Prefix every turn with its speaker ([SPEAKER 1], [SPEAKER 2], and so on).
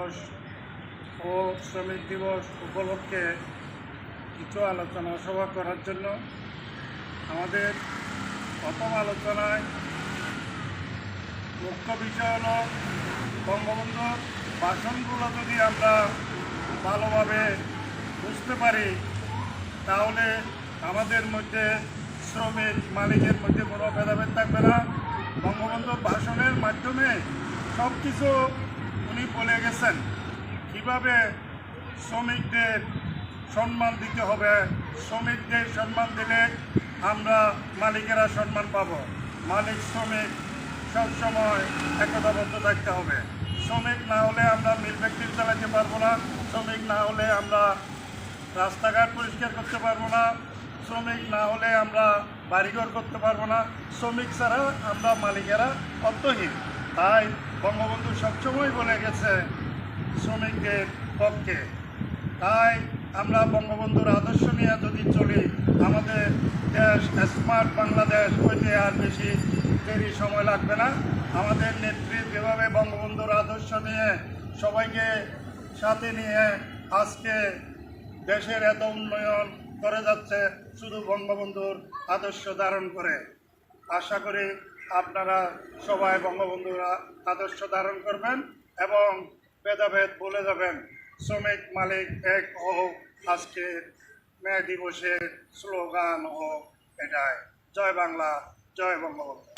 [SPEAKER 1] দিবস ও শ্রমিক দিবস উপলক্ষে কিছু আলোচনা সভা করার জন্য আমাদের প্রথম আলোচনায় মুখ্য বিষয় হলো বঙ্গবন্ধুর ভাষণগুলো যদি আমরা ভালোভাবে বুঝতে পারি তাহলে আমাদের মধ্যে শ্রমিক মালিকের মধ্যে কোনো ভেদাভেদ থাকবে না। বঙ্গবন্ধুর ভাষণের মাধ্যমে সব কিছু উনি বলে গেছেন, কীভাবে শ্রমিকদের সম্মান দিতে হবে, শ্রমিকদের সম্মান দিলে আমরা মালিকেরা সম্মান পাব। মালিক শ্রমিক সবসময় একতাবদ্ধ থাকতে হবে। শ্রমিক না হলে আমরা মিল ফ্যাক্টরি চালাতে পারবো না, শ্রমিক না হলে আমরা রাস্তাঘাট পরিষ্কার করতে পারবো না, শ্রমিক না হলে আমরা বাড়িঘর করতে পারবো না। শ্রমিক ছাড়া আমরা মালিকেরা অর্থহীন। তাই বঙ্গবন্ধু সবসময় বলে গেছে শ্রমিকদের পক্ষে। তাই আমরা বঙ্গবন্ধুর আদর্শ নিয়ে যদি চলি, আমাদের দেশ স্মার্ট বাংলাদেশ হইতে আর বেশি দেরি সময় লাগবে না। আমাদের নেত্রী যেভাবে বঙ্গবন্ধুর আদর্শ নিয়ে সবাইকে সাথে নিয়ে আজকে দেশের এত উন্নয়ন করে যাচ্ছে শুধু বঙ্গবন্ধুর আদর্শ ধারণ করে। আশা করি আপনারা সবাই বঙ্গবন্ধুর আদর্শ ধারণ করবেন এবং ভেদাভেদ বলে যাবেন। শ্রমিক মালিক এক হোক, আজকে মে দিবসের স্লোগান হোক এটাই। জয় বাংলা, জয় বঙ্গবন্ধু।